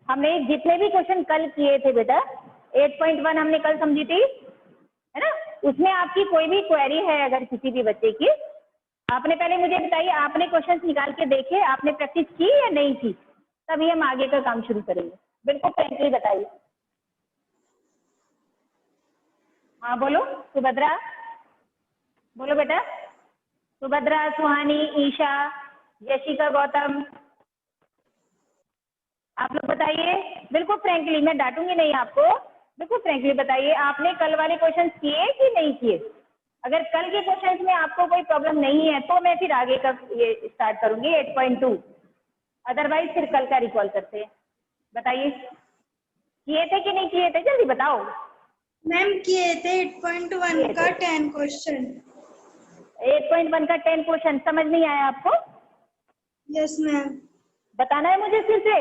हमने जितने भी क्वेश्चन कल किए थे बेटा, 8.1 हमने कल समझी थी, है ना, उसमें आपकी कोई भी क्वेरी है अगर किसी भी बच्चे की, आपने पहले मुझे बताइए, आपने क्वेश्चन निकाल के देखे, आपने प्रैक्टिस की या नहीं की, तभी हम आगे का काम शुरू करेंगे। बिल्कुल फ्रेंकली बताइए। हाँ बोलो सुभद्रा, बोलो बेटा। सुभद्रा, सुहानी, ईशा, यशिका, गौतम, आप लोग बताइए बिल्कुल फ्रेंकली, मैं डांटूंगी नहीं आपको, बिल्कुल फ्रेंकली बताइए, आपने कल वाले क्वेश्चन किए कि नहीं किए? अगर कल के क्वेश्चंस में आपको कोई प्रॉब्लम नहीं है तो मैं फिर आगे का ये स्टार्ट करूंगी 8.2, अदरवाइज फिर कल का रिकॉल करते हैं। बताइए किए थे कि नहीं किए थे, जल्दी बताओ। मैम किए थे 8.1 का 10 क्वेश्चन। 8.1 का 10 क्वेश्चन समझ नहीं आया आपको? Yes ma'am. बताना है मुझे फिर से?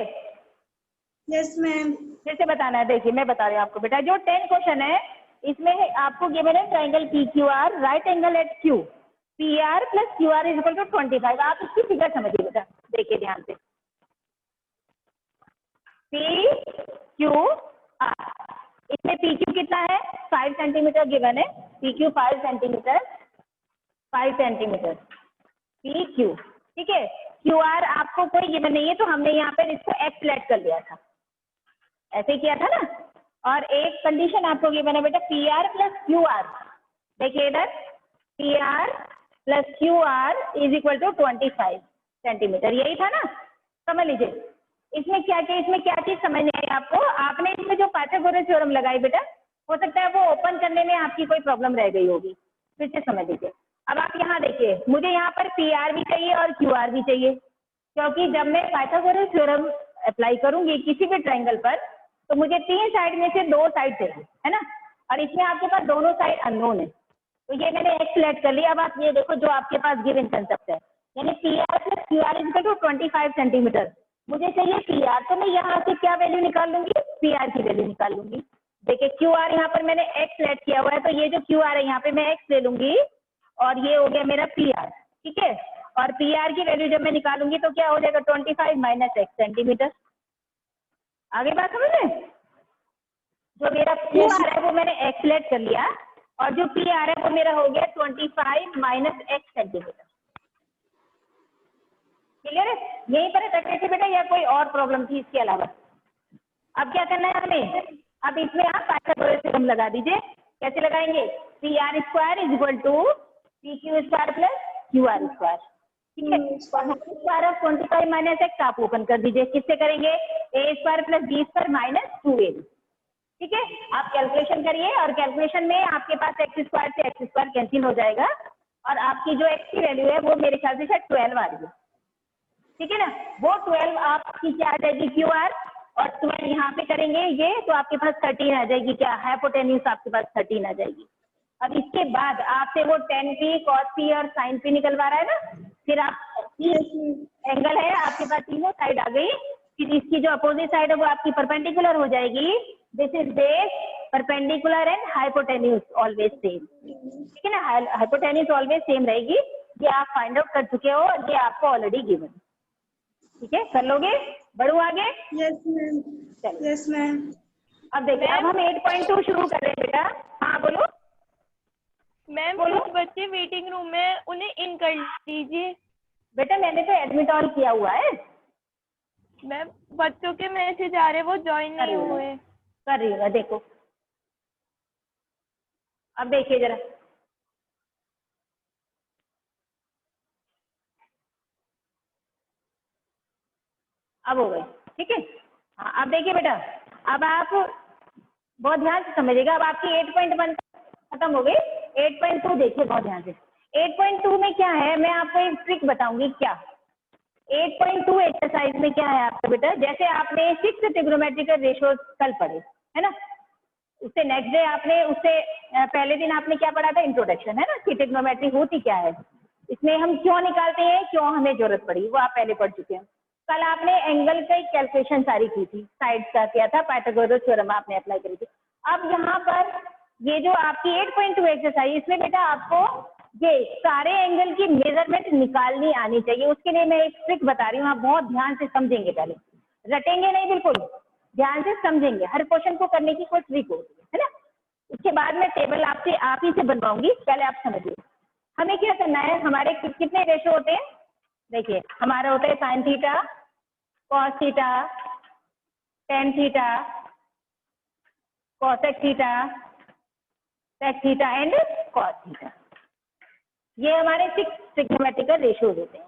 Yes ma'am. फिर से बताना है। देखिए मैं बता रही हूँ आपको बेटा, जो 10 क्वेश्चन है इसमें आपको गिवन है triangle P Q R, right angle at Q, P R plus Q R is equal to 25। आप इसकी फिगर समझिए बेटा, देखिए ध्यान से, पी क्यू आर, इसमें पी क्यू कितना है 5 सेंटीमीटर गिवन है, P Q 5 centimetre, 5 centimetre P Q, ठीक है। क्यू आर आपको कोई गिवन नहीं है तो हमने यहाँ पर इसको एक्स लेट कर लिया था, ऐसे ही किया था ना। और एक कंडीशन आपको गिवन है बेटा, P R plus Q R, देखिए इधर P R plus Q R is equal to 25 centimetre, यही था ना, समझ लीजिए। इसमें क्या क्या, इसमें क्या चीज समझ नहीं आई आपको? आपने इसमें जो पाइथागोरस थ्योरम लगाई बेटा, हो सकता है वो ओपन करने में आपकी कोई प्रॉब्लम रह गई होगी, फिर से समझ लीजिए। अब आप यहाँ देखिए, मुझे यहाँ पर पी आर भी चाहिए और क्यू आर भी चाहिए, क्योंकि जब मैं पाइथागोरस थ्योरम अप्लाई करूंगी किसी भी ट्राइंगल पर तो मुझे 3 साइड में से 2 साइड चाहिए, है ना, और इसमें आपके पास दोनों साइड अननोन है, तो ये मैंने एक्स सेलेक्ट कर लिया। अब आप ये देखो जो आपके पास गिवन कंसेप्ट है, यानी P R plus Q R is equal to 25 centimetre, मुझे चाहिए पी आर, तो मैं यहाँ से क्या वैल्यू निकाल लूंगी, पी आर की वैल्यू निकाल लूंगी। देखिए क्यू आर यहाँ पर मैंने एक्स सेलेक्ट किया हुआ है, तो ये जो क्यू आर है यहाँ पे मैं एक्स ले लूंगी और ये हो गया मेरा पी आर, ठीक है। और पी आर की वैल्यू जब मैं निकालूंगी तो क्या हो जाएगा 25 माइनस एक्स सेंटीमीटर, आगे बात समझ में? जो मेरा क्यू आर है वो मैंने एक्स सेलेक्ट कर लिया और जो पी आर है वो मेरा हो गया 25 माइनस एक्स सेंटीमीटर। क्लियर है? यही पर है बेटा या कोई और प्रॉब्लम थी इसके अलावा? अब क्या करना है हमें, अब इसमें आप पाइथागोरस थ्योरम लगा दीजिए। कैसे लगाएंगे? P R square is equal to P Q square plus Q R square, ठीक है। स्क्वायर ऑफ 25 माइनस एक्स आप ओपन कर दीजिए, किससे करेंगे? A square plus B square minus 2a, ठीक है। आप कैलकुलेशन करिए और कैलकुलेशन में आपके पास एक्स स्क्वायर से एक्स स्क्वायर कैंसिल हो जाएगा और आपकी जो एक्स की वैल्यू है वो मेरे ख्याल से शायद 12 आ रही है, ठीक है ना। वो 12 आपकी क्या आ जाएगी क्यू आर, और 12 यहाँ पे करेंगे ये तो आपके पास 13 आ जाएगी, क्या हाइपोटेन्यूज आपके पास 13 आ जाएगी। अब इसके बाद आपसे वो tan p cos p और sin p निकलवा रहा है ना, फिर आप एंगल है आपके पास, तीनों साइड आ गई, फिर इसकी जो अपोजिट साइड है वो आपकी परपेंडिकुलर हो जाएगी। This is base perpendicular and hypotenuse always same, ठीक है ना, हाइपोटेन्यूज ऑलवेज सेम रहेगी। ये आप फाइंड आउट कर चुके हो, ये आपको ऑलरेडी गिवन, ठीक है, कर लोगे? बढ़ू आगे? Yes ma'am. Yes ma'am. अब देखिए अब हम 8.2 शुरू कर रहे हैं बेटा। हाँ बोलो मैम। कुछ बच्चे वेटिंग रूम में, उन्हें इन कर लीजिए। बेटा मैंने तो एडमिट ऑल किया हुआ है। मैम बच्चों के मैसेज आ रहे, वो ज्वाइन नहीं हुए। कर रही हूँ, देखो अब देखिए जरा, अब हो गए, ठीक है। हाँ अब देखिए बेटा, अब आप बहुत ध्यान से समझिएगा। अब आपकी 8.1 खत्म हो गई, 8.2 देखिए बहुत ध्यान से। 8.2 में क्या है, मैं आपको एक ट्रिक बताऊंगी। क्या 8.2 एक्सरसाइज में क्या है आपका बेटा, जैसे आपने 6 ट्रिग्नोमेट्रिकल रेशियो कल पढ़े है ना, उससे नेक्स्ट डे आपने, उससे पहले दिन आपने क्या पढ़ा था, इंट्रोडक्शन, है ना, कि ट्रिग्नोमेट्री होती क्या है, इसमें हम क्यों निकालते हैं, क्यों हमें जरूरत पड़ी, वो आप पहले पढ़ चुके हैं। कल आपने एंगल की कैलकुलेशन सारी की थी, साइड्स का किया था, पाइथागोरस थ्योरम आपने अप्लाई करी थी। अब यहाँ पर ये जो आपकी 8.2 एक्सरसाइज, इसमें बेटा आपको ये सारे एंगल की मेजरमेंट निकालनी आनी चाहिए। उसके लिए मैं एक ट्रिक बता रही हूँ, आप बहुत ध्यान से समझेंगे, पहले रटेंगे नहीं बिल्कुल, ध्यान से समझेंगे, हर क्वेश्चन को करने की कोई ट्रिक होती है ना। उसके बाद मैं टेबल आपसे आप ही से बनवाऊंगी, पहले आप समझिए। हमें क्या करना है, हमारे कितने रेशो होते हैं, देखिए हमारा होता है sine theta, cos theta, tan theta, cosec theta, sec theta and cos theta. ये हमारे 6 ट्रिग्नोमेट्रिकल रेशियोज होते हैं।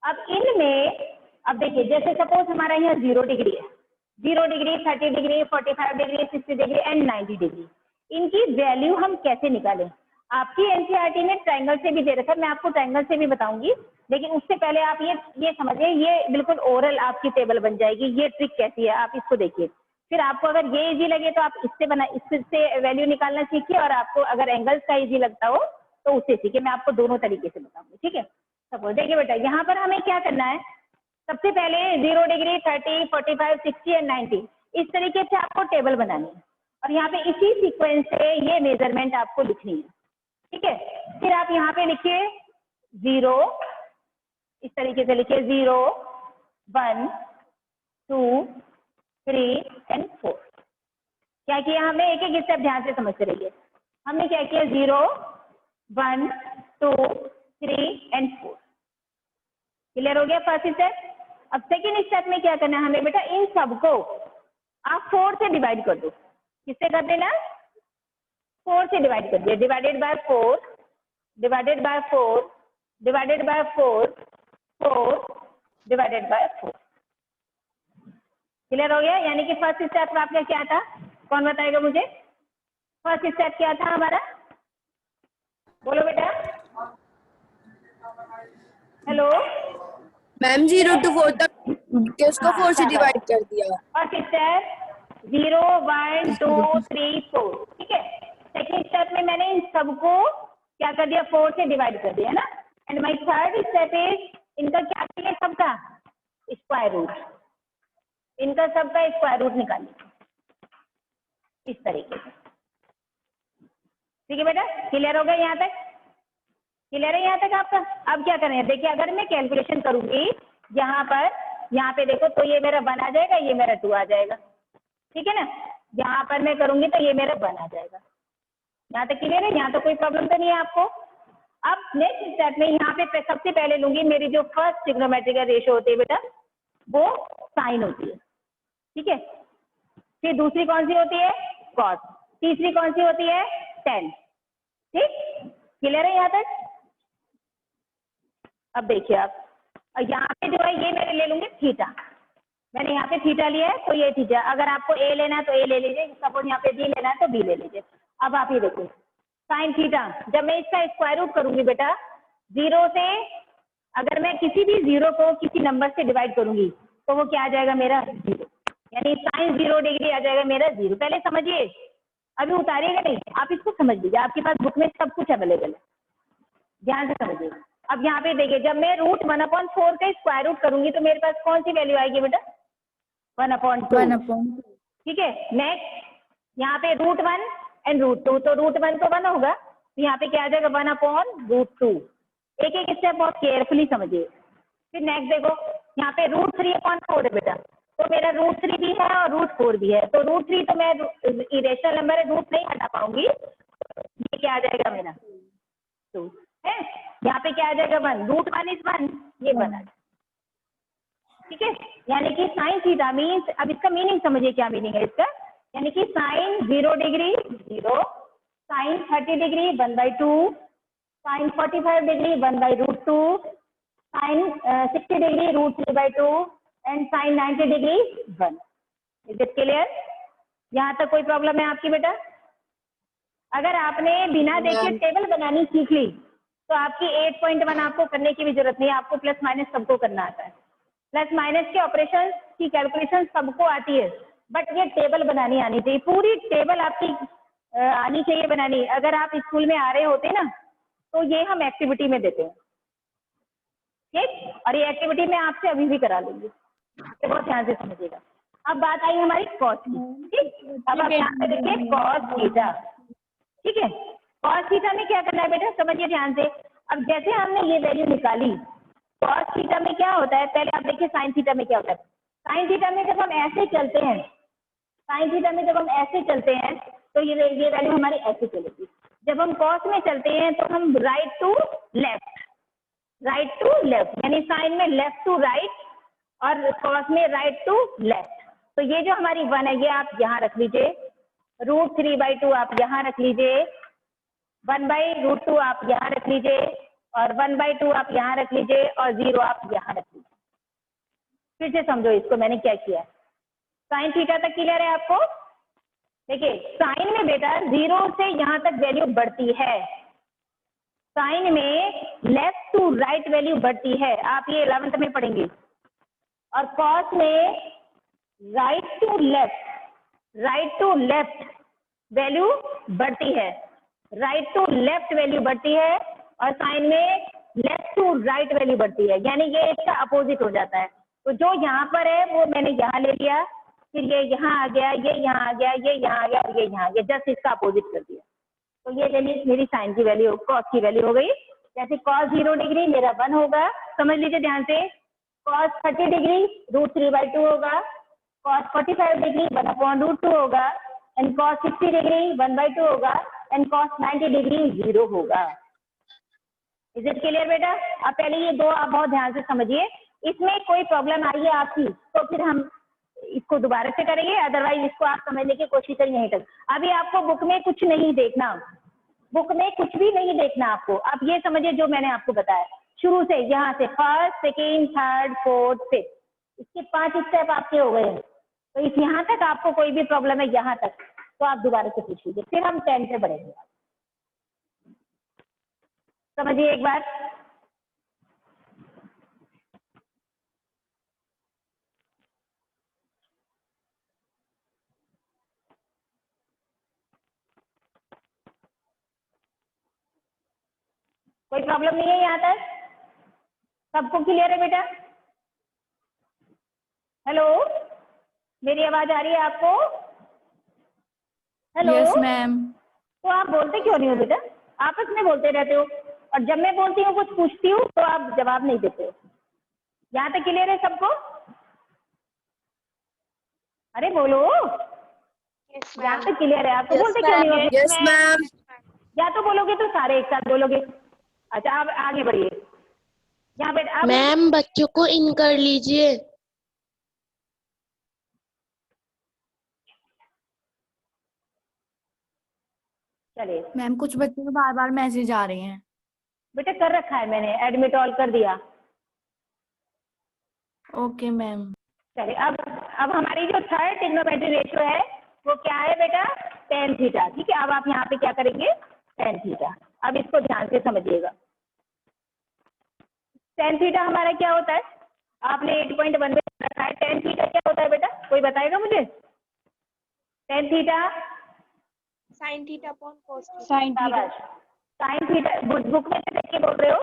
अब इनमें अब देखिए, जैसे सपोज हमारा यहाँ 0 डिग्री है, 0 degree, 30 degree, 45 degree, 60 degree and 90 degree. इनकी वैल्यू हम कैसे निकालें? आपकी एनसीईआरटी में ट्रायंगल से भी दे रखा है, मैं आपको ट्रायंगल से भी बताऊंगी, लेकिन उससे पहले आप ये समझिए, ये बिल्कुल ओरल आपकी टेबल बन जाएगी। ये ट्रिक कैसी है आप इसको देखिए, फिर आपको अगर ये इजी लगे तो आप इससे वैल्यू निकालना सीखिए, और आपको अगर एंगल्स का इजी लगता हो तो उससे सीखिए। मैं आपको दोनों तरीके से बताऊंगी, ठीक है। सपोज देखिए बेटा, यहाँ पर हमें क्या करना है, सबसे पहले 0 डिग्री, 30, 45, 60 एंड 90 इस तरीके से आपको टेबल बनानी है, और यहाँ पे इसी सीक्वेंस से ये मेजरमेंट आपको लिखनी है, ठीक है। फिर आप यहाँ पे लिखिए 0, इस तरीके से लिखिए 0, 1, 2, 3 एंड 4। क्या किया हमने, एक एक स्टेप ध्यान से समझते रहिए। हमने क्या किया, 0, 1, 2, 3 एंड 4। क्लियर हो गया फर्स्ट स्टेप। अब सेकेंड स्टेप में क्या करना है हमें बेटा, इन सबको आप 4 से डिवाइड कर दो। किससे कर देना, 4 से डिवाइड कर दिया, divided by 4, divided by 4, divided by 4, 4 divided by 4। Clear हो गया। यानी कि फर्स्ट स्टेप आपका क्या था, कौन बताएगा मुझे, फर्स्ट स्टेप क्या था हमारा, बोलो बेटा। हेलो मैम 0 to 4 तक किसको 4 से डिवाइड कर दिया। फर्स्ट स्टेप 0, 1, 2, 3, 4, ठीक है। सेकेंड स्टेप में मैंने इन सबको क्या कर दिया, 4 से डिवाइड कर दिया ना। And my third step is, इनका क्या किया, सबका स्क्वायर रूट, इनका सबका स्क्वायर रूट निकालिए इस तरीके से, ठीक है बेटा। क्लियर हो गया यहाँ तक, क्लियर है यहाँ तक आपका। अब क्या करें, देखिए अगर मैं कैलकुलेशन करूंगी यहाँ पर, यहाँ पे देखो तो ये मेरा 1 आ जाएगा, ये मेरा 2 आ जाएगा, ठीक है ना। यहाँ पर मैं करूंगी तो ये मेरा 1 आ जाएगा। यहाँ तक क्लियर है, यहाँ तो कोई प्रॉब्लम तो नहीं है आपको। अब नेक्स्ट स्टेप में यहाँ पे सबसे पहले लूंगी मेरी जो फर्स्ट ट्रिग्नोमेट्रिकल रेशियो होती है बेटा, वो साइन होती है, ठीक है। फिर दूसरी कौन सी होती है, कॉस, तीसरी कौन सी होती है, टेन, ठीक। क्लियर है यहाँ तक। अब देखिए आप, यहाँ पे जो है ये मैं ले लूंगी थीटा, मैंने यहाँ पे थीटा लिया है तो ये थीटा। अगर आपको ए लेना है तो ए ले लीजिए, सपोज यहाँ पे बी लेना है तो बी ले लीजिए। अब आप ये देखिए साइन थीटा, जब मैं इसका स्क्वायर रूट करूंगी बेटा, 0 से अगर मैं किसी भी 0 को किसी नंबर से डिवाइड करूंगी तो वो क्या आ जाएगा मेरा 0, यानी साइन 0 डिग्री आ जाएगा मेरा 0। पहले समझिए, अभी उतारिएगा नहीं, आप इसको समझ लीजिए, आपके पास बुक में सब कुछ अवेलेबल है, ध्यान से समझिए। अब यहाँ पे देखिए, जब मैं रूट 1/4 का स्क्वायर रूट करूंगी तो मेरे पास कौन सी वैल्यू आएगी बेटा, 1/2, ठीक है। नेक्स्ट यहाँ पे √1 एंड √2, तो √1 तो 1 होगा, तो यहाँ पे क्या आ जाएगा 1/√2। एक एक स्टेप बहुत केयरफुली समझिए। फिर नेक्स्ट देखो, यहाँ पे √3/4 है बेटा, तो मेरा √3 भी है और √4 भी है, तो √3 तो मैं इरेशनल नंबर है, रूट नहीं हटा पाऊंगी, ये क्या आ जाएगा मेरा 2 है। यहाँ पे क्या आ जाएगा 1, √1 इज 1, ये 1 आ जाएगा, ठीक है। यानी कि साइन थीटा मीन्स, अब इसका मीनिंग समझिए, क्या मीनिंग है इसका, यानी कि sine 0 degree 0, sine 30 degree 1/2, sine 45 degree 1/√2, sine 60 degree √3/2 and sine 90 degree 1। Is it clear. यहाँ तक कोई प्रॉब्लम है आपकी बेटा। अगर आपने बिना देखे टेबल बनानी सीख ली तो आपकी 8.1 आपको करने की भी जरूरत नहीं है, आपको प्लस माइनस सबको करना आता है। प्लस माइनस के ऑपरेशन की कैलकुलेशन सबको आती है, बट ये टेबल बनानी आनी चाहिए, पूरी टेबल आपकी आनी चाहिए बनानी। अगर आप स्कूल में आ रहे होते ना तो ये हम एक्टिविटी में देते हैं, ठीक। और ये एक्टिविटी में आपसे अभी भी करा लूंगी, तो बहुत ध्यान से समझिएगा। अब बात आई हमारी कॉस की, ठीक। अब आप ध्यान से देखिए कॉस थीटा, ठीक है। कॉस थीटा में क्या करना है बेटा, समझिए ध्यान से। अब जैसे हमने ये वैल्यू निकाली, कॉस थीटा में क्या होता है, पहले आप देखिए साइन थीटा में क्या होता है। साइन थीटा में जब हम ऐसे चलते हैं साइन थीटा में जब हम ऐसे चलते हैं तो ये वैल्यू हमारी ऐसे चलेगी। जब हम कॉस में चलते हैं तो हम राइट टू लेफ्ट यानी साइन में लेफ्ट टू राइट और कॉस में राइट टू लेफ्ट। तो ये जो हमारी 1 है ये आप यहाँ रख लीजिए, √3/2 आप यहाँ रख लीजिए, 1/√2 आप यहाँ रख लीजिए और 1/2 आप यहाँ रख लीजिए और 0 आप यहाँ रख लीजिए। फिर से समझो इसको मैंने क्या किया। साइन थीटा तक क्लियर है आपको? देखिए साइन में बेटा 0 से यहाँ तक वैल्यू बढ़ती है, साइन में लेफ्ट टू राइट वैल्यू बढ़ती है, आप ये 11th में पढ़ेंगे। और कॉस में राइट टू लेफ्ट वैल्यू बढ़ती है, राइट टू लेफ्ट वैल्यू बढ़ती है और साइन में लेफ्ट टू राइट वैल्यू बढ़ती है, यानी ये इसका अपोजिट हो जाता है। तो जो यहाँ पर है वो मैंने यहाँ ले लिया, फिर ये यहाँ आ गया, ये यहाँ आ गया, ये यहाँ आ गया और ये यहाँ आ गया, जस्ट इसका अपोजिट कर दिया। तो ये वैल्यू मेरी साइन की वैल्यू, कॉस की वैल्यू हो गई। जैसे कॉस 0 डिग्री मेरा 1 होगा, समझ लीजिए ध्यान से। कॉस 30 डिग्री √3/2 होगा, कॉस 45 डिग्री 1/√2 होगा, एंड कॉस 60 डिग्री 1/2 होगा, एंड कॉस 90 डिग्री 0 होगा। इज इट क्लियर बेटा? अब पहले ये दो आप बहुत ध्यान से समझिए, इसमें कोई प्रॉब्लम आई है आपकी तो फिर हम इसको दोबारा से करेंगे, अदरवाइज इसको आप समझने की कोशिश करिए यहीं तक। अभी आपको बुक में कुछ नहीं देखना, बुक में कुछ भी नहीं देखना आपको। आप ये समझिए जो मैंने आपको बताया शुरू से, यहाँ से first, second, third, fourth, fifth, इसके 5 स्टेप आपके हो गए हैं। तो इस यहाँ तक आपको कोई भी प्रॉब्लम है यहाँ तक तो आप दोबारा से पूछ लीजिए, फिर हम 10 पे बढ़ेंगे। समझिए एक बार। कोई प्रॉब्लम नहीं है यहाँ तक? सबको क्लियर है बेटा? हेलो, मेरी आवाज आ रही है आपको? हेलो। Yes ma'am. तो आप बोलते क्यों नहीं हो बेटा? आपस में बोलते रहते हो और जब मैं बोलती हूँ कुछ पूछती हूँ तो आप जवाब नहीं देते हो। यहाँ तक क्लियर है सबको? अरे बोलो, यहाँ तक क्लियर है आपको? बोलते क्यों नहीं हो? Yes ma'am. या तो बोलोगे तो सारे एक साथ बोलोगे। अच्छा आप आगे बढ़िए। यहाँ पे आप मैम बच्चों को इन कर लीजिए। चलिए मैम कुछ बच्चों को बार बार मैसेज आ रहे हैं। बेटा कर रखा है मैंने, एडमिट ऑल कर दिया। Okay ma'am. चलिए अब हमारी जो थर्ड ट्रिग्नोमेट्री रेशियो है वो क्या है बेटा? tan theta. ठीक है, अब आप यहाँ पे क्या करेंगे? tan theta. अब इसको ध्यान से समझिएगा। tan थीटा हमारा क्या होता है? आपने 8.1 में रखा है। tan थीटा क्या होता है बेटा? कोई बताएगा मुझे? tan theta sine theta upon cos theta. Sine theta book में से देख के बोल रहे हो?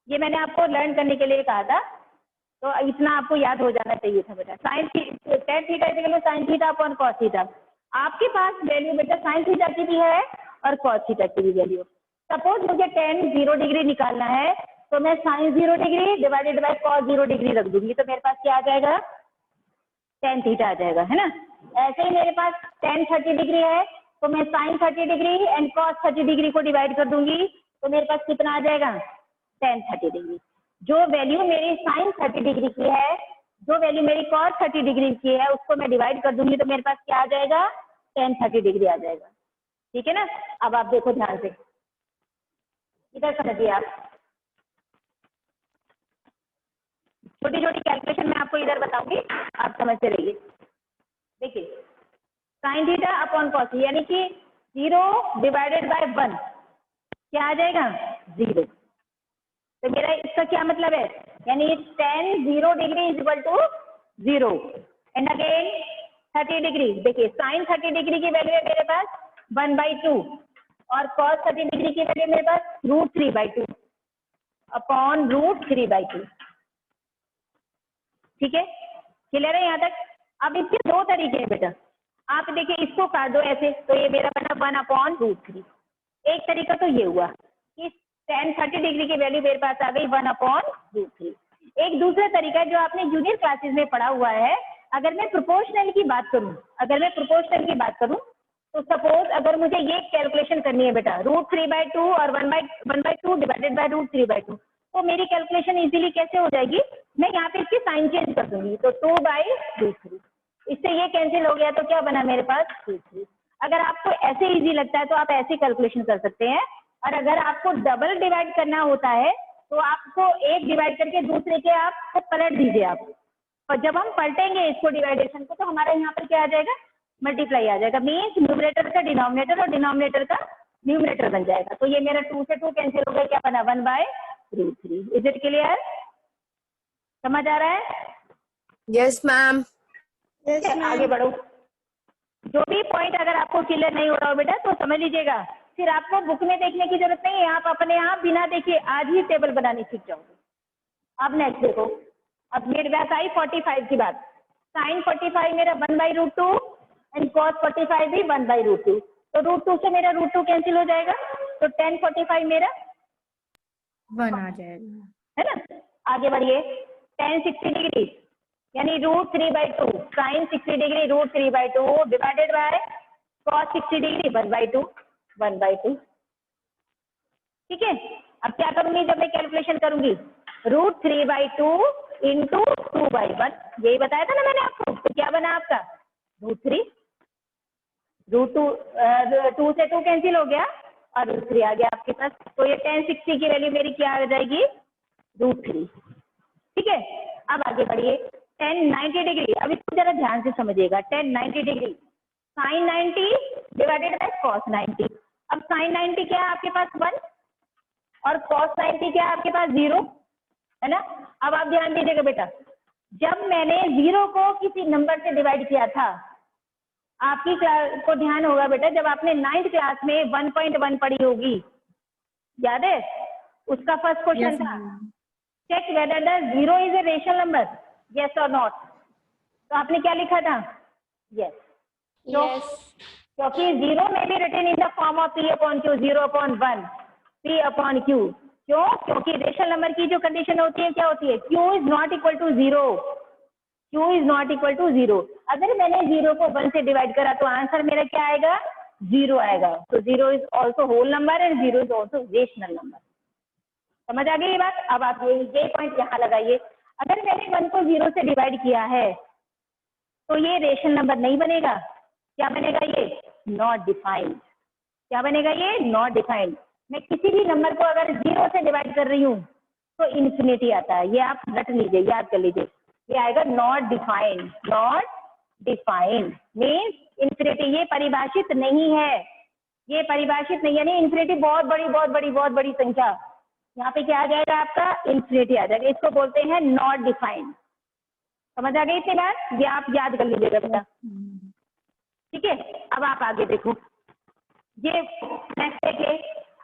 ये मैंने आपको लर्न करने के लिए कहा था, तो इतना आपको याद हो जाना चाहिए था बेटा। tan theta equal sine theta upon cos theta. आपके पास वैल्यू बेटा साइन थीटा की भी है और कॉस थीटा की भी वैल्यू। सपोज मुझे tan 0 डिग्री निकालना है तो मैं sine 0 degree divided by cos 0 degree रख दूंगी, तो मेरे पास क्या आ जाएगा? tan थीटा आ जाएगा, है ना। ऐसे ही मेरे पास tan 30 डिग्री है तो मैं sine 30 degree and cos 30 degree को डिवाइड कर दूंगी, तो मेरे पास कितना आ जाएगा? tan 30 degree. जो वैल्यू मेरी साइन 30 डिग्री की है, जो वैल्यू मेरी कॉस 30 डिग्री की है, उसको मैं डिवाइड कर दूंगी तो मेरे पास क्या आ जाएगा? tan 30 डिग्री आ जाएगा। ठीक है ना। अब आप देखो ध्यान से, इधर समझिए आप। छोटी छोटी कैलकुलेशन मैं आपको इधर बताऊंगी, आप समझते रहिए। देखिए साइन थीटा अपॉन कॉस, यानी कि 0 डिवाइडेड बाय 1 क्या आ जाएगा? 0। तो मेरा इसका क्या मतलब है? यानी tan 0 degree is equal to 0 and again 30 degree. देखिए साइन 30 डिग्री की वैल्यू है मेरे पास 1/2 और cos 30 डिग्री की वैल्यू मेरे पास √3/2 अपॉन √3/2। ठीक है, क्लियर है यहाँ तक? अब इसके दो तरीके हैं बेटा। आप देखिए इसको काट दो ऐसे, तो ये मेरा बना 1/√3। एक तरीका तो ये हुआ कि tan 30 डिग्री की वैल्यू मेरे पास आ गई 1/√3। एक दूसरा तरीका जो आपने जूनियर क्लासेस में पढ़ा हुआ है, अगर मैं प्रोपोर्शनल की बात करूं, तो सपोज अगर मुझे ये कैलकुलेशन करनी है बेटा, √3/2 और 1/2 डिवाइडेड बाय √3/2, तो मेरी कैलकुलेशन इजीली कैसे हो जाएगी, मैं यहाँ पे इसकी साइन चेंज कर दूंगी, तो 2/√3, इससे ये कैंसिल हो गया, तो क्या बना मेरे पास 2/3। अगर आपको ऐसे इजी लगता है तो आप ऐसे कैलकुलेशन कर सकते हैं, और अगर आपको डबल डिवाइड करना होता है तो आपको एक डिवाइड करके दूसरे के आप पलट दीजिए आप, और जब हम पलटेंगे इसको डिवाइडेशन को, तो हमारा यहाँ पर क्या आ जाएगा, मल्टीप्लाई आ जाएगा, मीन्स न्यूमरेटर का डिनोमिनेटर और डिनोमिनेटर का न्यूमरेटर बन जाएगा। तो ये मेरा 2 से 2 कैंसिल हो गया, क्या बना 1/√3। Is it clear? समझ आ रहा है? Yes ma'am. Yes, आगे ma'am. बढ़ो। जो भी पॉइंट अगर आपको क्लियर नहीं हो रहा हो बेटा तो समझ लीजिएगा, फिर आपको बुक में देखने की जरूरत नहीं है, आप अपने आप बिना देखे आज ही टेबल बनानी सीख जाओगे। अब नेक्स्ट देखो, अब मेरे पास आई 45 की बात। साइन 45 मेरा 1/√2 एंड कॉस 45 भी 1/√2, तो √2 से मेरा √2 कैंसिल हो जाएगा, तो tan 45 मेरा 1 आ जाएगा, है ना। आगे बढ़िए, tan 60 डिग्री यानी √3/2, sine 60 degree √3/2 divided by cos 60 degree 1/2। ठीक है, अब क्या करूंगी जब मैं कैलकुलेशन करूंगी, √3/2 इंटू 2/1, यही बताया था ना मैंने आपको, तो क्या बना आपका √3, √2 से 2 कैंसिल हो गया और √3 आ गया आपके पास, तो ये tan 60 की वैल्यू मेरी क्या आ जाएगी, √3। ठीक है, अब आगे बढ़िए, tan 90 डिग्री, अब इसको जरा ध्यान से समझिएगा, tan 90 degree sine 90 divided by cos 90। अब साइन 90 क्या है आपके पास 1 और कॉस 90 क्या है आपके पास 0, है ना। अब आप ध्यान दीजिएगा बेटा, जब मैंने 0 को किसी नंबर से डिवाइड किया था, आपकी क्लास को ध्यान होगा बेटा, जब आपने 9th क्लास में 1.1 पढ़ी होगी, याद है, उसका फर्स्ट क्वेश्चन था, check whether the 0 is a rational number, yes और नॉट। तो आपने क्या लिखा था, यस, क्योंकि 0 में भी written in the form of P/Q, 0/1 P/Q। क्यों? क्योंकि रेशनल नंबर की जो कंडीशन होती है क्या होती है, Q is not equal to 0, Q is not equal to 0। अगर मैंने 0 को 1 से डिवाइड करा तो आंसर मेरा क्या आएगा, 0 आएगा। तो 0 is also whole number and 0 is also rational number. समझ आ गई ये बात? अब आप ये पॉइंट यहाँ लगाइए, अगर मैंने 1 को 0 से डिवाइड किया है तो ये रेशनल नंबर नहीं बनेगा, क्या बनेगा, ये नॉट डिफाइंड। क्या बनेगा, ये नॉट डिफाइंड। मैं किसी भी नंबर को अगर 0 से डिवाइड कर रही हूँ तो इन्फिनिटी आता है, ये आप रट लीजिए, याद कर लीजिए, ये आएगा not defined. Not defined means infinity, ये परिभाषित नहीं है, ये परिभाषित नहीं, यानी इन्फिनिटी बहुत बड़ी संख्या, यहाँ पे क्या आ जाएगा आपका, इन्फिनिटी आ जाएगा, इसको बोलते हैं नॉट डिफाइंड। समझ आ गई इतनी बात? ये आप याद कर लीजिएगा बेटा। ठीक है, अब आप आगे देखो, ये नेक्स्ट देखिए,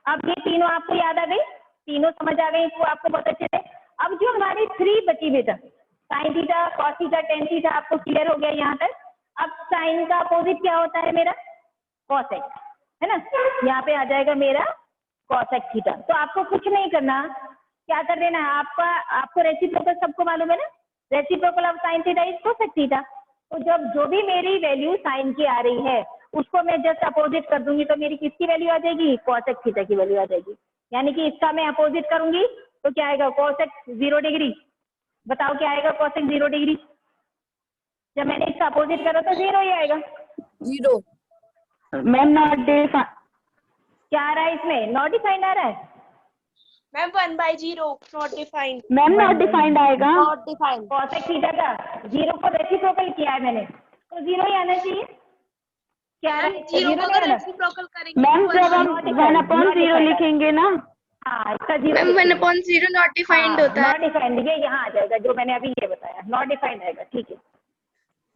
अब ये तीनों आपको याद आ गई, तीनों समझ आ गई, तो आपको बहुत अच्छे से। अब जो हमारी 3 बची बेटा, sine theta, cos theta, tan theta, आपको क्लियर हो गया यहाँ तक। अब साइन का अपोजिट क्या होता है मेरा, कॉसेक, है ना, यहाँ पे आ जाएगा मेरा कॉसेक थीटा। तो आपको कुछ नहीं करना, क्या कर देना है आपको रेसिप्रोकल सबको मालूम है ना, reciprocal of sine theta is cosec theta. तो जब जो भी मेरी वैल्यू साइन की आ रही है उसको मैं जस्ट अपोजिट कर दूंगी तो मेरी किसकी वैल्यू आ जाएगी, कॉसेक थीटा की वैल्यू आ जाएगी। यानी कि इसका मैं अपोजिट करूंगी तो क्या आएगा, कॉसेक 0 डिग्री। बताओ क्या आएगा कॉसेक 0 डिग्री, जब मैंने इसका अपोजिट करा तो 0 ही आएगा। 0 मैम नॉट डिफाइंड क्या आ रहा है इसमें, नॉट डिफाइंड आ रहा है ma'am 1/0 not defined. Ma'am, not defined आएगा, नॉट डिफाइंड। कॉसेक थीटा का 0 को रेसिप्रोकल किया है मैंने तो 0 ही आना चाहिए। क्या आ रहा है, 0 को अगर आना। रेसिप्रोकल करेंगे मैम तो जब हम 1/0 लिखेंगे ना, हाँ इसका 0 मैम 1/0 नॉट डिफाइंड होता है। नॉट डिफाइंड, ये यहाँ आ जाएगा जो मैंने अभी ये बताया, नॉट डिफाइंड आएगा। ठीक है,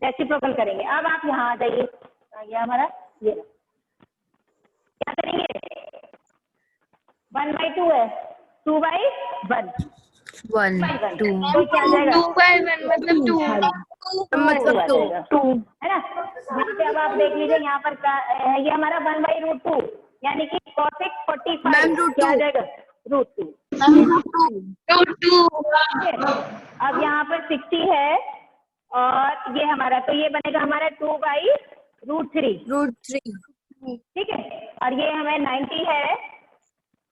रेसिप्रोकल करेंगे। अब आप यहाँ आ जाइए, ये हमारा ये क्या करेंगे, 1/2 है, 2/1 1 2 तो क्या आ जाएगा, 2/1 मतलब 2। मतलब 2 है ना। यहाँ पे अब आप देख लीजिए, यहाँ पर क्या है, ये हमारा 1/√2 यानी कि कॉसेक 45 मैम, क्या आ जाएगा, √2। √2। अब यहाँ पर 60 है और ये हमारा, तो ये बनेगा हमारा 2/√3, √3 ठीक है। और ये हमें 90 है,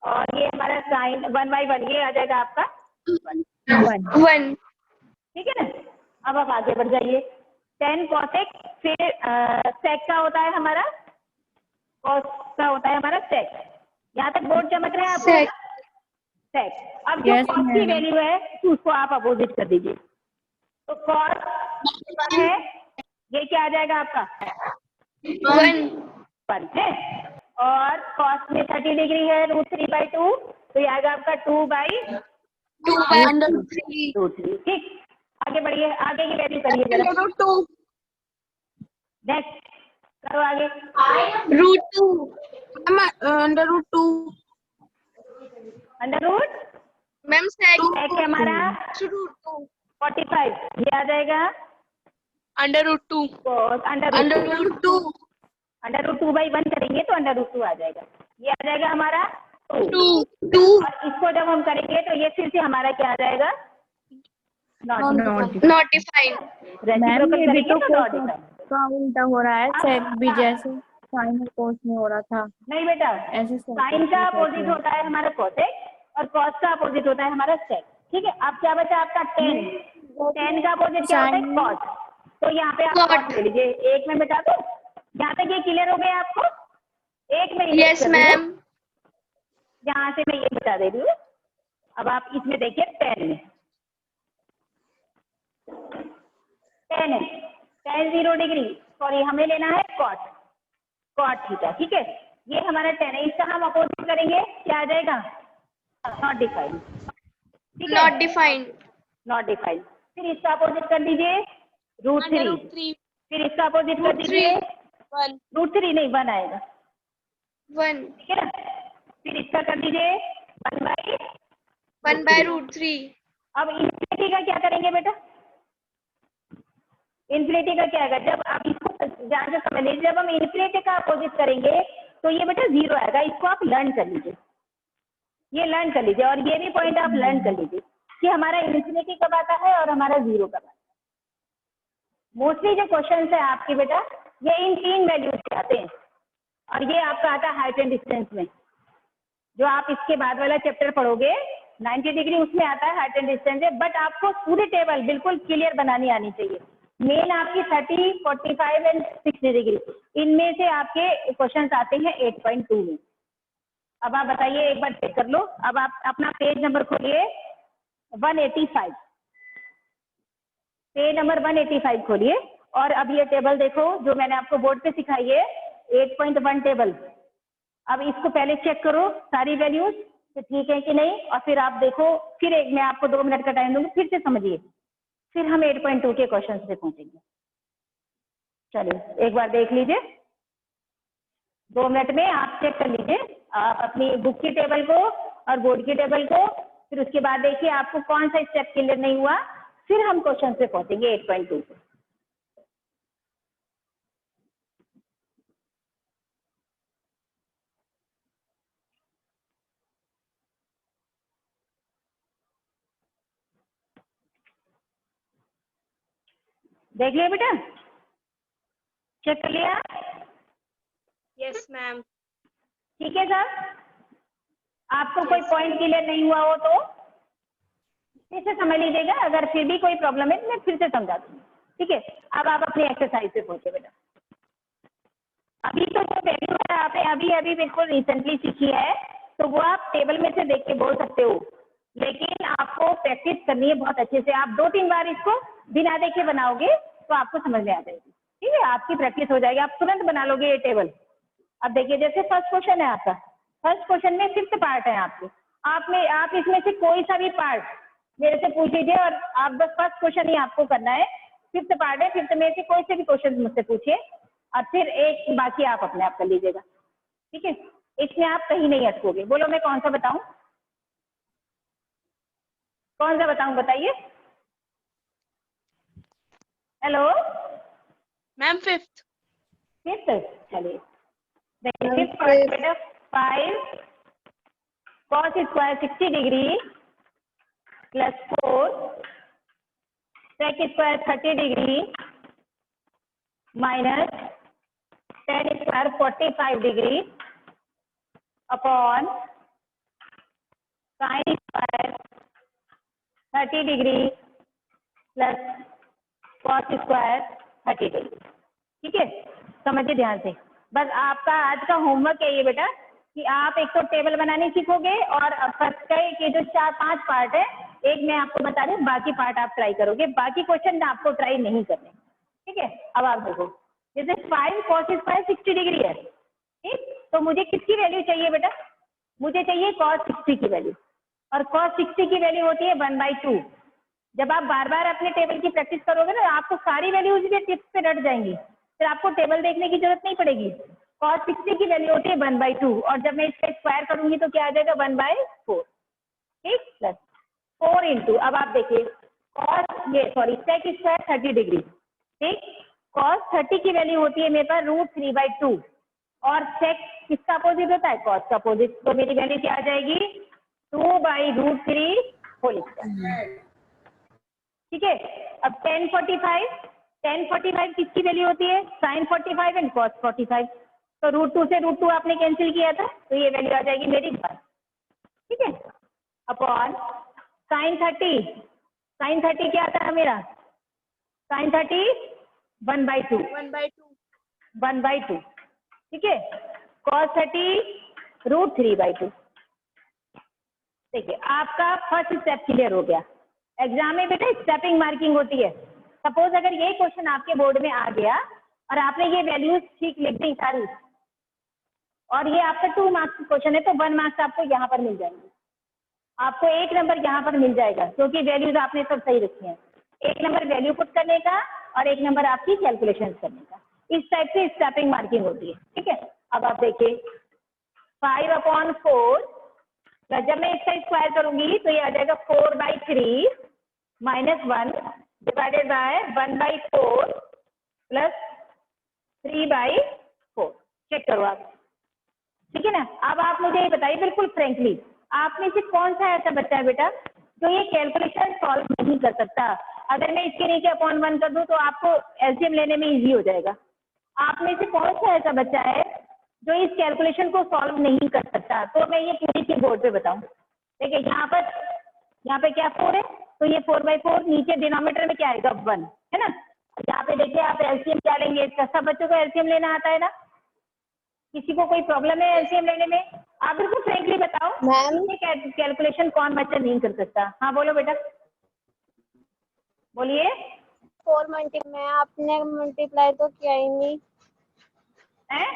और ये हमारा साइन 1/1, ये आ जाएगा आपका 1 ठीक है ना। अब आप आगे बढ़ जाइए। 10 cosec, फिर सेक का होता है हमारा, cos का होता है हमारा सेक। यहाँ तक बोर्ड चमक रहा है आपको? Sec. सेक। अब जो cos की वैल्यू है उसको आप अपोजिट कर दीजिए। तो cos है, ये क्या आ जाएगा आपका 1 1 है, और cos में 30 डिग्री है √3/2, तो ये आएगा आपका 2/√3, 2/3 ठीक। आगे बढ़िए, आगे की वैल्यू करिए जरा, √2 नेक्स्ट करो आगे। √2 √2 अंडर रूट मैम sec है हमारा √2 45, ये आ जाएगा √2 अंडर रूट 2/1 करेंगे तो √2 आ जाएगा, ये आ जाएगा हमारा 2। 2 और इसको जब हम करेंगे तो ये फिर से हमारा क्या आ जाएगा, नॉट not defined रेसिप्रोकल करेंगे तो नॉट डिफाइन। का उल्टा हो रहा है, सेक भी जैसे साइन और कोस में हो रहा था नहीं बेटा, ऐसे साइन का अपोजिट होता है हमारा कोसेक और कॉस का अपोजिट होता है हमारा सेक, ठीक है। अब क्या बचा आपका 10 का अपोजिट क्या होता है कॉस, तो यहाँ पे आप Cot. कॉस ले लीजिए, एक में बता दो। यहाँ तक ये क्लियर हो गया आपको? एक में yes मैम यहाँ से मैं ये बता दे रही हूँ। अब आप इसमें देखिए 10 में 10 है, 10 0 डिग्री, सॉरी हमें लेना है कॉट थीटा, ठीक है। ये हमारा 10 है, इसका हम अपोजिट करेंगे, क्या आ जाएगा नॉट डिफाइंड, ठीक है, not defined नॉट डिफाइंड। फिर इसका अपोजिट कर दीजिए √3, फिर इसका अपोजिट कर दीजिए 1 √3 नहीं 1 आएगा, 1 ठीक है ना। फिर इसका कर दीजिए 1/√3 अब इन्फिनिटी का क्या करेंगे बेटा? इन्फिनिटी का क्या आएगा? जब आप इसको ध्यान से समझ लीजिए, जब हम इन्फिनिटी का अपोजिट करेंगे तो ये बेटा 0 आएगा। इसको आप लर्न कर लीजिए, ये लर्न कर लीजिए, और ये भी पॉइंट आप लर्न कर लीजिए कि हमारा इन्फिनिटी कब आता है और हमारा 0 कब आता है। मोस्टली जो क्वेश्चन है आपकी बेटा ये इन 3 वैल्यूज से आते हैं, और ये आपका आता है हाइट एंड डिस्टेंस में। जो आप इसके बाद वाला चैप्टर पढ़ोगे 90 डिग्री, उसमें आता है हाइट एंड डिस्टेंस है, बट आपको पूरी टेबल बिल्कुल क्लियर बनानी आनी चाहिए। मेन आपकी 30, 45 एंड 60 डिग्री, इनमें से आपके क्वेश्चन आते हैं 8.2 में। अब आप बताइए, एक बार चेक कर लो। अब आप अपना पेज नंबर खोलिए 185, पेज नंबर 185 खोलिए, और अब ये टेबल देखो जो मैंने आपको बोर्ड पे सिखाई है 8.1 टेबल। अब इसको पहले चेक करो सारी वैल्यूज तो ठीक है कि नहीं, और फिर आप देखो, फिर एक मैं आपको 2 मिनट का टाइम दूंगी, फिर से समझिए, फिर हम 8.2 के क्वेश्चन से पहुंचेंगे। चलिए एक बार देख लीजिए, 2 मिनट में आप चेक कर लीजिए आप अपनी बुक की टेबल को और बोर्ड की टेबल को, फिर उसके बाद देखिए आपको कौन सा स्टेप क्लियर नहीं हुआ, फिर हम क्वेश्चन से पहुंचेंगे 8.2 पे। देख लिया बेटा, चेक कर लिया? yes मैम ठीक है सर, आपको कोई पॉइंट क्लियर नहीं हुआ हो तो फिर से समझ लीजिएगा, अगर फिर भी कोई प्रॉब्लम है तो मैं फिर से समझा दूंगी, ठीक है। अब आप अपनी एक्सरसाइज पे पहुंचे बेटा। अभी तो जो वैल्यू है आपने अभी अभी बिल्कुल रिसेंटली सीखी है, तो वो आप टेबल में से देख के बोल सकते हो, लेकिन आपको प्रैक्टिस करनी है बहुत अच्छे से। आप 2-3 बार इसको बिना देखे बनाओगे तो आपको समझ में आ जाएगी, ठीक है, आपकी प्रैक्टिस हो जाएगी, आप तुरंत बना लोगे ये टेबल। अब देखिए, जैसे फर्स्ट क्वेश्चन है आपका, फर्स्ट क्वेश्चन में 5th पार्ट है आपके, आप इसमें से कोई सा भी पार्ट मेरे से पूछ लीजिए, और आप बस फर्स्ट क्वेश्चन ही आपको करना है। 5th पार्ट है, 5th में से कोई से भी क्वेश्चन मुझसे पूछिए, और फिर एक बाकी आप अपने आप कर लीजिएगा, ठीक है। इसमें आप कहीं नहीं अटकोगे। बोलो मैं कौन सा बताऊं, कौन सा बताऊं, बताइए। हेलो मैम 5th 5th, चलिए देखिए 5th पार्ट बेटा 5 cos square 60 degree +4 sec square 30 degree minus tan square 45 degree upon sin square 30 degree plus cos square 30 degree. ठीक है, समझिए ध्यान से। बस आपका आज का होमवर्क है ये बेटा कि आप एक तो टेबल बनाने सीखोगे और फर्स्ट के जो 4-5 पार्ट है, एक मैं आपको बता रही हूँ, बाकी पार्ट आप ट्राई करोगे, बाकी क्वेश्चन आपको ट्राई नहीं करने। ठीक है, अब आप देखो, जैसे फाइन cos स्क्वायर 60 डिग्री है, ठीक, तो मुझे किसकी वैल्यू चाहिए बेटा? मुझे चाहिए cos 60 की वैल्यू, और cos 60 की वैल्यू होती है 1/2। जब आप बार बार अपने टेबल की प्रैक्टिस करोगे ना, आपको सारी वैल्यू उसी के टिप्स पे रट जाएंगी, फिर आपको टेबल देखने की जरूरत नहीं पड़ेगी। cos 60 की वैल्यू होती है 1/2, और जब मैं इसका स्क्वायर करूंगी तो क्या आ जाएगा? 1/4। ठीक, प्लस 4 इंटू, अब आप देखिए sec स्क्वायर 30 डिग्री, ठीक, cos 30 की वैल्यू होती है मेरे पास √3/2, और sec किसका अपोजिट होता है? cos का अपोजिट, तो मेरी वैल्यू क्या आ जाएगी? 2/√3 होल स्क्वायर। ठीक है, अब tan 45 किसकी वैल्यू होती है? sin 45 एंड cos 45, तो √2 से √2 आपने कैंसिल किया था, तो ये वैल्यू आ जाएगी मेरी 1। ठीक है, अपॉन sin 30 क्या था मेरा? sin 30 1/2, 1/2. ठीक है, cos 30 √3/2। देखिए, आपका फर्स्ट स्टेप क्लियर हो गया। एग्जाम में बेटा स्टेपिंग मार्किंग होती है। सपोज अगर ये क्वेश्चन आपके बोर्ड में आ गया और आपने ये वैल्यूज ठीक लिख दी सारी, और ये आपका 2 मार्क्स का क्वेश्चन है, तो 1 मार्क्स आपको यहाँ पर मिल जाएंगे। आपको 1 नंबर यहाँ पर मिल जाएगा, क्योंकि वैल्यूज आपने सब सही रखी हैं। 1 नंबर वैल्यू पुट करने का और 1 नंबर आपकी कैलकुलेशन करने का। इस टाइप से स्टेपिंग मार्किंग होती है। ठीक है, अब आप देखिए 5/4, जब मैं इसका स्क्वायर करूंगी तो ये आ जाएगा 4/3 - 1 डिवाइडेड बाय 1/4 प्लस 3/4। चेक करो आप, ठीक है ना। अब आप मुझे ये बताइए बिल्कुल फ्रेंकली, आप में से कौन सा ऐसा बच्चा है बेटा जो ये कैलकुलेशन सॉल्व नहीं कर सकता? अगर मैं इसके नीचे /1 कर दूं तो आपको एलसीएम लेने में इजी हो जाएगा। आप में से कौन सा ऐसा बच्चा है जो इस कैलकुलेशन को सॉल्व नहीं कर सकता? तो मैं ये पूरी चीज बोर्ड पे बताऊं। देखिए यहाँ पे क्या 4 है, तो ये 4/4, नीचे डिनोमिनेटर में क्या आएगा? 1 है ना। यहाँ पे देखिए आप एलसीएम क्या लेंगे इसका? सब बच्चों को एलसीएम लेना आता है ना? किसी को कोई प्रॉब्लम है एलसीएम लेने में? आप बिल्कुल फ्रेंकली बताओ, मैम ये कैलकुलेशन कौन बच्चा नहीं कर सकता? हाँ बोलो बेटा, बोलिए। 4 मल्टी में आपने मल्टीप्लाई तो किया ही नहीं। हैं?